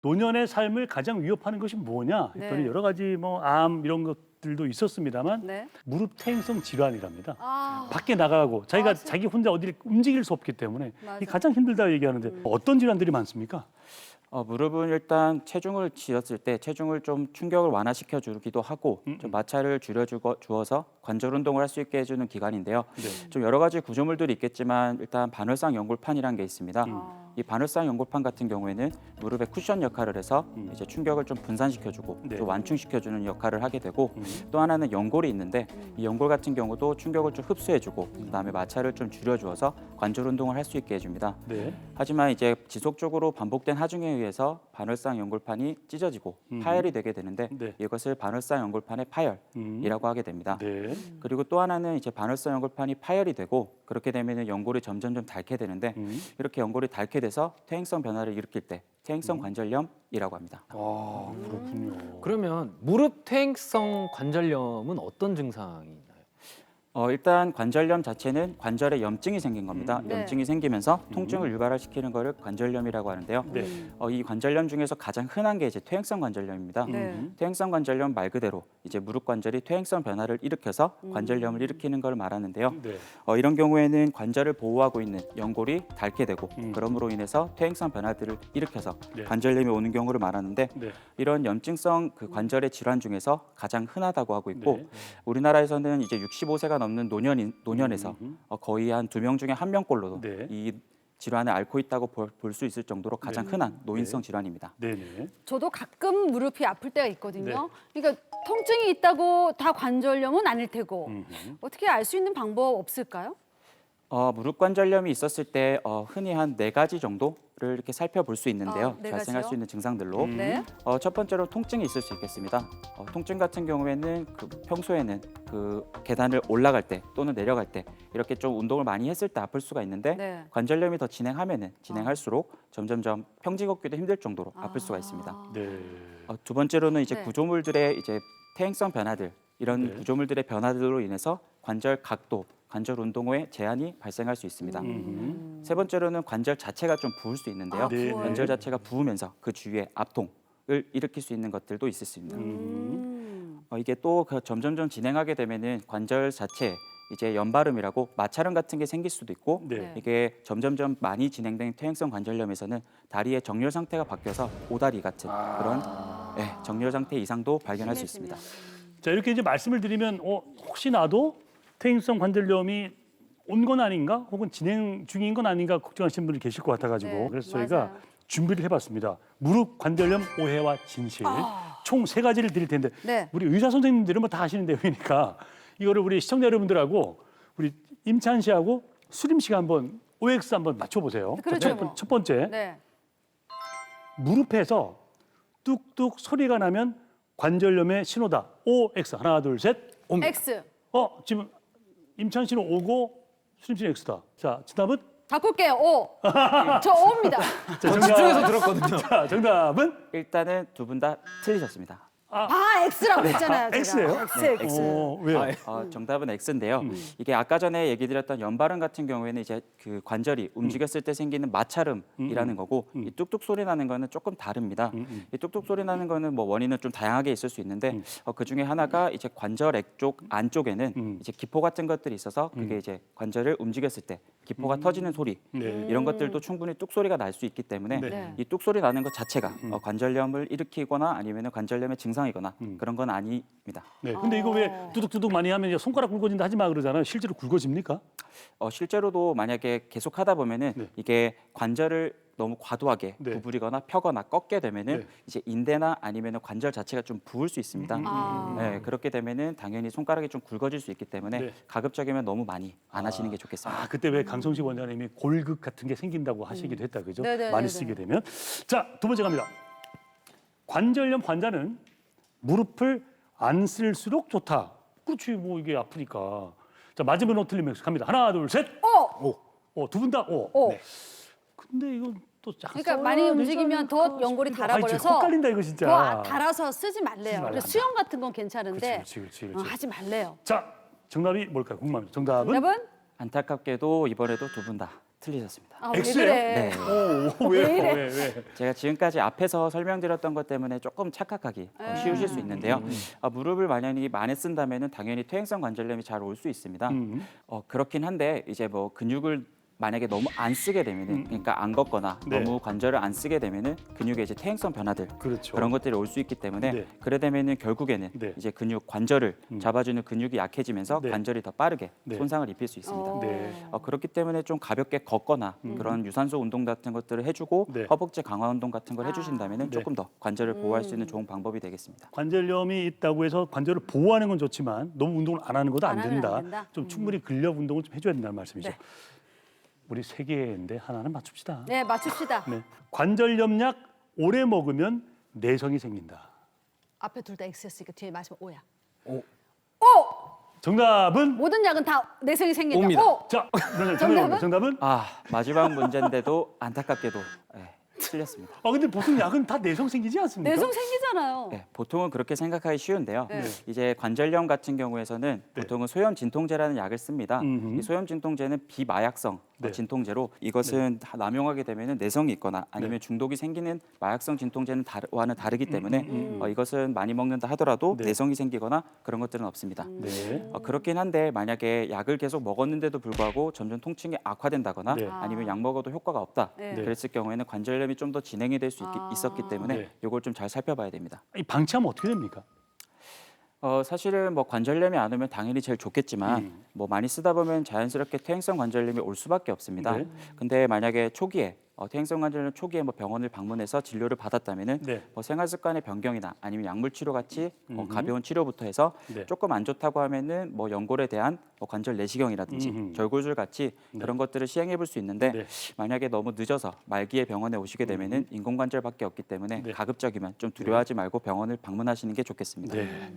노년의 삶을 가장 위협하는 것이 뭐냐 했더니 네. 여러 가지 뭐 암 이런 것들도 있었습니다만 네. 무릎 퇴행성 질환이랍니다. 아, 밖에 나가고 자기가 진- 자기 혼자 어디를 움직일 수 없기 때문에 맞아. 이 가장 힘들다 얘기하는데 어떤 질환들이 많습니까? 무릎은 일단 체중을 지었을 때 체중을 좀 충격을 완화시켜 주기도 하고 좀 마찰을 주어서 관절 운동을 할 수 있게 해주는 기관인데요. 네. 좀 여러 가지 구조물들이 있겠지만 일단 반월상 연골판이라는 게 있습니다. 이 반월상 연골판 같은 경우에는 무릎의 쿠션 역할을 해서 이제 충격을 좀 분산시켜주고 네. 또 완충시켜주는 역할을 하게 되고 또 하나는 연골이 있는데 이 연골 같은 경우도 충격을 좀 흡수해주고 그다음에 마찰을 좀 줄여주어서 관절 운동을 할 수 있게 해줍니다. 네. 하지만 이제 지속적으로 반복된 하중에 의해서 반월상 연골판이 찢어지고 파열이 되게 되는데 네. 이것을 반월상 연골판의 파열이라고 하게 됩니다. 네. 그리고 또 하나는 이제 반월상 연골판이 파열이 되고 그렇게 되면 연골이 점점점 닳게 되는데 이렇게 연골이 닳게 돼서 퇴행성 변화를 일으킬 때 퇴행성 관절염이라고 합니다. 아, 그렇군요. 그러면 무릎 퇴행성 관절염은 어떤 증상이 있나요? 일단 관절염 자체는 관절에 염증이 생긴 겁니다. 네. 염증이 생기면서 통증을 유발시키는 것을 관절염이라고 하는데요. 네. 이 관절염 중에서 가장 흔한 게 이제 퇴행성 관절염입니다. 네. 퇴행성 관절염 말 그대로 이제 무릎 관절이 퇴행성 변화를 일으켜서 관절염을 일으키는 걸 말하는데요. 네. 이런 경우에는 관절을 보호하고 있는 연골이 닳게 되고 그럼으로 인해서 퇴행성 변화들을 일으켜서 네. 관절염이 오는 경우를 말하는데 네. 이런 염증성 그 관절의 질환 중에서 가장 흔하다고 하고 있고 네. 우리나라에서는 이제 65세가 넘는 노년에서 거의 한 2명 중에 1명꼴로 네. 이 질환을 앓고 있다고 볼 수 있을 정도로 가장 네. 흔한 노인성 네. 질환입니다. 네네. 저도 가끔 무릎이 아플 때가 있거든요. 네. 그러니까 통증이 있다고 다 관절염은 아닐 테고 어떻게 알 수 있는 방법 없을까요? 무릎 관절염이 있었을 때 흔히 한 4가지 정도를 이렇게 살펴볼 수 있는데요. 네 발생할 가지요? 수 있는 증상들로 네. 첫 번째로 통증이 있을 수 있겠습니다. 통증 같은 경우에는 평소에는 그 계단을 올라갈 때 또는 내려갈 때 이렇게 좀 운동을 많이 했을 때 아플 수가 있는데 네. 관절염이 더 진행할수록 점점점 평지 걷기도 힘들 정도로 아플 수가 있습니다. 네. 두 번째로는 이제 네. 구조물들의 이제 퇴행성 변화들 이런 네. 구조물들의 변화들로 인해서 관절 각도, 관절 운동에 제한이 발생할 수 있습니다. 세 번째로는 관절 자체가 좀 부을 수 있는데요. 아, 네. 부어요? 관절 자체가 부으면서 그 주위에 압통을 일으킬 수 있는 것들도 있을 수 있습니다. 이게 또 점점점 진행하게 되면은 관절 자체에 이제 연발음이라고 마찰음 같은 게 생길 수도 있고 네. 이게 점점점 많이 진행된 퇴행성 관절염에서는 다리의 정렬 상태가 바뀌어서 오다리 같은 그런 정렬 상태 이상도 발견할 수 있습니다. 자, 이렇게 이제 말씀을 드리면 혹시 나도 퇴행성 관절염이 온 건 아닌가? 혹은 진행 중인 건 아닌가 걱정하시는 분들이 계실 것 같아가지고 네, 그래서 저희가 맞아요. 준비를 해봤습니다. 무릎 관절염 오해와 진실 총 3가지를 드릴 텐데 네. 우리 의사 선생님들은 뭐 다 아시는 내용이니까 이거를 우리 시청자 여러분들하고 우리 임찬 씨하고 수림 씨가 한번 OX 한번 맞춰보세요. 그렇죠, 자, 뭐. 첫 번째 네. 무릎에서 뚝뚝 소리가 나면 관절염의 신호다. OX 하나 둘 셋. 옵니다. X. 지금 임찬 씨는 O고 수림 씨는 X다. 자, 정답은? 바꿀게요. O. 저 O입니다. 자, 집중해서 들었거든요. 자, 정답은? 일단은 두 분 다 틀리셨습니다. 아, X라고 했잖아요. 제가. X예요? X. 왜요? 정답은 X인데요. 이게 아까 전에 얘기 드렸던 연발음 같은 경우에는 이제 그 관절이 움직였을 때 생기는 마찰음이라는 거고 이 뚝뚝 소리 나는 거는 조금 다릅니다. 이 뚝뚝 소리 나는 거는 뭐 원인은 좀 다양하게 있을 수 있는데 그 중에 하나가 이제 관절액 쪽 안쪽에는 이제 기포 같은 것들이 있어서 그게 이제 관절을 움직였을 때 기포가 터지는 소리 네. 이런 것들도 충분히 뚝 소리가 날 수 있기 때문에 네. 이 뚝 소리 나는 것 자체가 관절염을 일으키거나 아니면 관절염의 증상이거나 그런 건 아닙니다. 네. 근데 이거 왜 두둑두둑 많이 하면 이제 손가락 굵어진다 하지 마 그러잖아요. 실제로 굵어집니까? 실제로도 만약에 계속 하다 보면은 네. 이게 관절을 너무 과도하게 네. 구부리거나 펴거나 꺾게 되면은 네. 이제 인대나 아니면은 관절 자체가 좀 부을 수 있습니다. 아. 네, 그렇게 되면은 당연히 손가락이 좀 굵어질 수 있기 때문에 네. 가급적이면 너무 많이 안 하시는 게 좋겠습니다. 그때 왜 강성식 원장님이 골극 같은 게 생긴다고 하시기도 했다 그죠? 네네네네. 많이 쓰게 되면. 자, 두 번째 갑니다. 관절염 환자는 무릎을 안 쓸수록 좋다. 그렇지, 뭐 이게 아프니까. 자, 맞으면 O 틀리면 X 갑니다. 하나, 둘, 셋. O. 두 분 다 O. O. 네. 근데 이건 또 약간 그러니까 많이 써야 움직이면 되지 더 않을까 연골이 싶기도. 달아버려서 헷갈린다 이거 진짜. 더 달아서 쓰지 말래요. 말라. 그래서 수영 같은 건 괜찮은데 그렇지. 하지 말래요. 자, 정답이 뭘까요? 궁금합니다. 정답은? 여러분 안타깝게도 이번에도 두 분 다 틀리셨습니다. 아, 왜 X예요? 그래? 네. 오, 왜요? 왜 이래? 왜? 제가 지금까지 앞에서 설명드렸던 것 때문에 조금 착각하기 쉬우실 수 있는데요. 무릎을 만약에 많이 쓴다면은 당연히 퇴행성 관절염이 잘 올 수 있습니다. 그렇긴 한데 이제 뭐 근육을 만약에 너무 안 쓰게 되면은 그러니까 안 걷거나 네. 너무 관절을 안 쓰게 되면은 근육에 이제 퇴행성 변화들 그렇죠. 그런 것들이 올 수 있기 때문에 네. 그래 되면은 결국에는 네. 이제 근육 관절을 잡아주는 근육이 약해지면서 네. 관절이 더 빠르게 네. 손상을 입힐 수 있습니다. 어. 네. 그렇기 때문에 좀 가볍게 걷거나 그런 유산소 운동 같은 것들을 해주고 네. 허벅지 강화 운동 같은 걸 아. 해주신다면 네. 조금 더 관절을 보호할 수 있는 좋은 방법이 되겠습니다. 관절염이 있다고 해서 관절을 보호하는 건 좋지만 너무 운동을 안 하는 것도 안 안 하면 안 된다. 된다? 좀 충분히 근력 운동을 좀 해줘야 된다는 말씀이죠. 네. 우리 세 개인데 하나는 맞춥시다. 네, 맞춥시다. 네. 관절염약 오래 먹으면 내성이 생긴다. 앞에 둘 다 X였으니까 뒤에 맞으면 O야. 오. 정답은 모든 약은 다 내성이 생긴다. O입니다. O! 자, 정답은? 정답은? 마지막 문제인데도 안타깝게도 틀렸습니다. 근데 보통 약은 다 내성 생기지 않습니까? 내성 생기잖아요. 네, 보통은 그렇게 생각하기 쉬운데요. 네. 이제 관절염 같은 경우에서는 네. 보통은 소염 진통제라는 약을 씁니다. 음흠. 이 소염 진통제는 비마약성 네. 진통제로 이것은 다 남용하게 되면 내성이 있거나 아니면 네. 중독이 생기는 마약성 진통제는 와는 다르기 때문에 이것은 많이 먹는다 하더라도 네. 내성이 생기거나 그런 것들은 없습니다. 네. 그렇긴 한데 만약에 약을 계속 먹었는데도 불구하고 점점 통증이 악화된다거나 네. 아니면 약 먹어도 효과가 없다. 네. 그랬을 경우에는 관절염이 좀 더 진행이 될 수 있었기 때문에 네. 이걸 좀 잘 살펴봐야 됩니다. 이 방치하면 어떻게 됩니까? 사실은 뭐 관절염이 안 오면 당연히 제일 좋겠지만 뭐 많이 쓰다 보면 자연스럽게 퇴행성 관절염이 올 수밖에 없습니다. 네. 근데 만약에 초기에 퇴행성 관절염 초기에 뭐 병원을 방문해서 진료를 받았다면은 네. 뭐 생활 습관의 변경이나 아니면 약물 치료 같이 가벼운 치료부터 해서 네. 조금 안 좋다고 하면은 뭐 연골에 대한 뭐 관절 내시경이라든지 음흠. 절골술 같이 그런 것들을 시행해 볼 수 있는데 네. 만약에 너무 늦어서 말기에 병원에 오시게 되면은 인공관절밖에 없기 때문에 네. 가급적이면 좀 두려워하지 말고 병원을 방문하시는 게 좋겠습니다. 네.